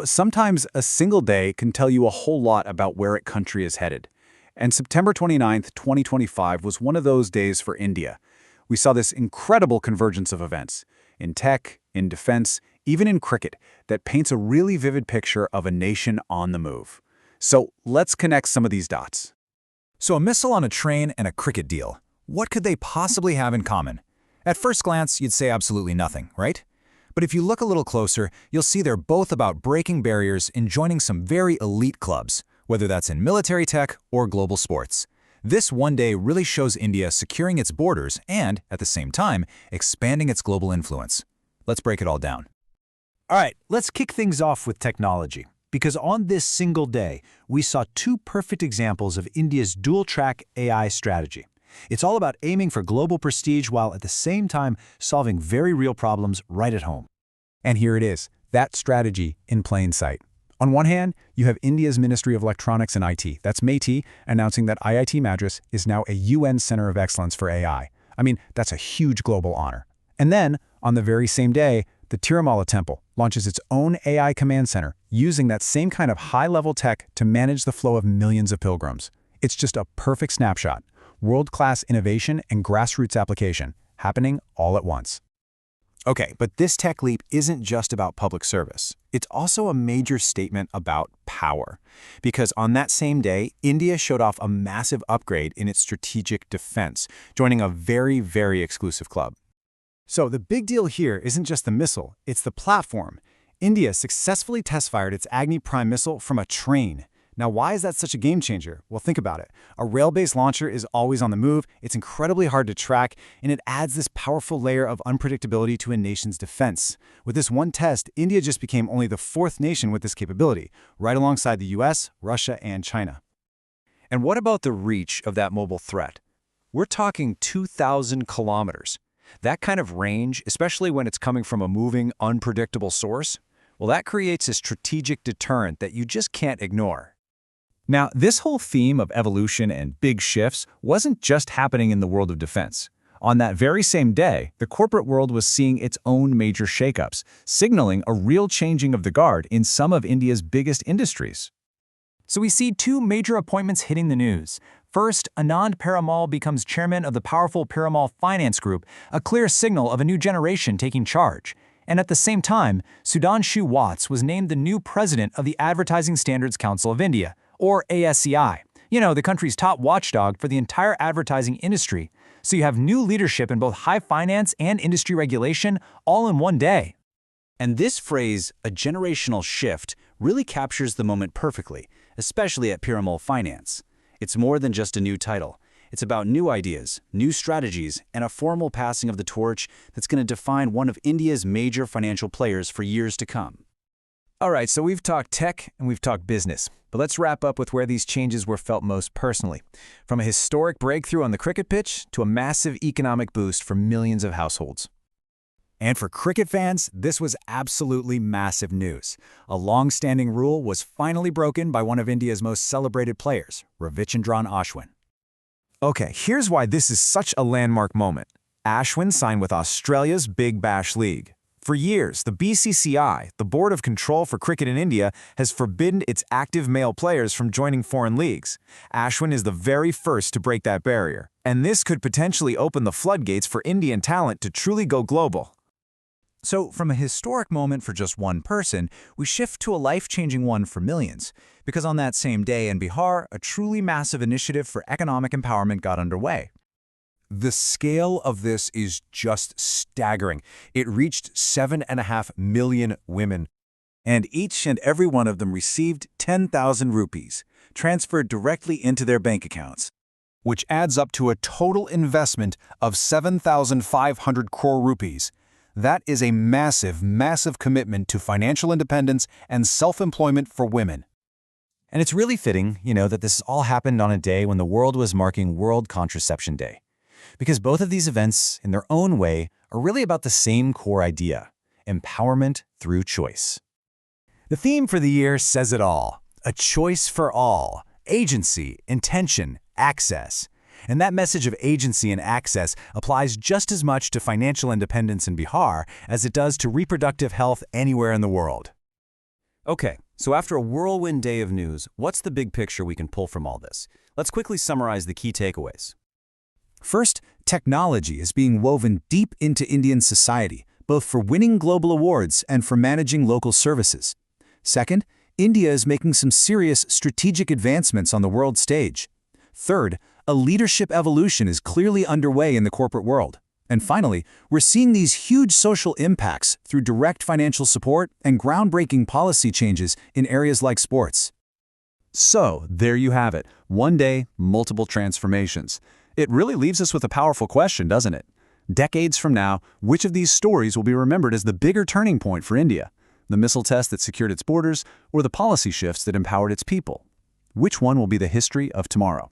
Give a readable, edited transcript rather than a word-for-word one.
Sometimes a single day can tell you a whole lot about where a country is headed. And September 29th, 2025 was one of those days for India. We saw this incredible convergence of events in tech, in defense, even in cricket that paints a really vivid picture of a nation on the move. So let's connect some of these dots. So a missile on a train and a cricket deal. What could they possibly have in common? At first glance, you'd say absolutely nothing, right? But if you look a little closer, you'll see they're both about breaking barriers and joining some very elite clubs, whether that's in military tech or global sports. This one day really shows India securing its borders and, at the same time, expanding its global influence. Let's break it all down. All right, let's kick things off with technology. Because on this single day, we saw two perfect examples of India's dual-track AI strategy. It's all about aiming for global prestige while at the same time solving very real problems right at home. And here it is, that strategy in plain sight. On one hand, you have India's Ministry of Electronics and IT, that's MeitY, announcing that IIT Madras is now a UN Center of Excellence for AI. That's a huge global honor. And then, on the very same day, the Tirumala Temple launches its own AI command center, using that same kind of high-level tech to manage the flow of millions of pilgrims. It's just a perfect snapshot. World-class innovation and grassroots application, happening all at once. Okay, but this tech leap isn't just about public service. It's also a major statement about power. Because on that same day, India showed off a massive upgrade in its strategic defense, joining a very, very exclusive club. So the big deal here isn't just the missile, it's the platform. India successfully test-fired its Agni Prime missile from a train. Now, why is that such a game changer? Well, think about it. A rail-based launcher is always on the move, it's incredibly hard to track, and it adds this powerful layer of unpredictability to a nation's defense. With this one test, India just became only the fourth nation with this capability, right alongside the US, Russia, and China. And what about the reach of that mobile threat? We're talking 2,000 kilometers. That kind of range, especially when it's coming from a moving, unpredictable source, well, that creates a strategic deterrent that you just can't ignore. Now, this whole theme of evolution and big shifts wasn't just happening in the world of defense. On that very same day, the corporate world was seeing its own major shakeups, signaling a real changing of the guard in some of India's biggest industries. So we see two major appointments hitting the news. First, Anand Piramal becomes chairman of the powerful Piramal Finance Group, a clear signal of a new generation taking charge. And at the same time, Sudhanshu Watts was named the new president of the Advertising Standards Council of India, or ASCI, the country's top watchdog for the entire advertising industry. So you have new leadership in both high finance and industry regulation all in one day. And this phrase, a generational shift, really captures the moment perfectly, especially at Piramal Finance. It's more than just a new title. It's about new ideas, new strategies, and a formal passing of the torch that's going to define one of India's major financial players for years to come. All right, so we've talked tech and we've talked business, but let's wrap up with where these changes were felt most personally. From a historic breakthrough on the cricket pitch to a massive economic boost for millions of households. And for cricket fans, this was absolutely massive news. A long-standing rule was finally broken by one of India's most celebrated players, Ravichandran Ashwin. Okay, here's why this is such a landmark moment. Ashwin signed with Australia's Big Bash League. For years, the BCCI, the Board of Control for Cricket in India, has forbidden its active male players from joining foreign leagues. Ashwin is the very first to break that barrier, and this could potentially open the floodgates for Indian talent to truly go global. So from a historic moment for just one person, we shift to a life-changing one for millions. Because on that same day in Bihar, a truly massive initiative for economic empowerment got underway. The scale of this is just staggering. It reached 7.5 million women, and each and every one of them received 10,000 rupees, transferred directly into their bank accounts, which adds up to a total investment of 7,500 crore rupees. That is a massive, massive commitment to financial independence and self-employment for women. And it's really fitting, that this all happened on a day when the world was marking World Contraception Day. Because both of these events, in their own way, are really about the same core idea: empowerment through choice. The theme for the year says it all. A choice for all. Agency, intention, access. And that message of agency and access applies just as much to financial independence in Bihar as it does to reproductive health anywhere in the world. Okay, so after a whirlwind day of news, what's the big picture we can pull from all this? Let's quickly summarize the key takeaways. First, technology is being woven deep into Indian society, both for winning global awards and for managing local services. Second, India is making some serious strategic advancements on the world stage. Third, a leadership evolution is clearly underway in the corporate world. And finally, we're seeing these huge social impacts through direct financial support and groundbreaking policy changes in areas like sports. So, there you have it. One day, multiple transformations. It really leaves us with a powerful question, doesn't it? Decades from now, which of these stories will be remembered as the bigger turning point for India? The missile test that secured its borders, or the policy shifts that empowered its people? Which one will be the history of tomorrow?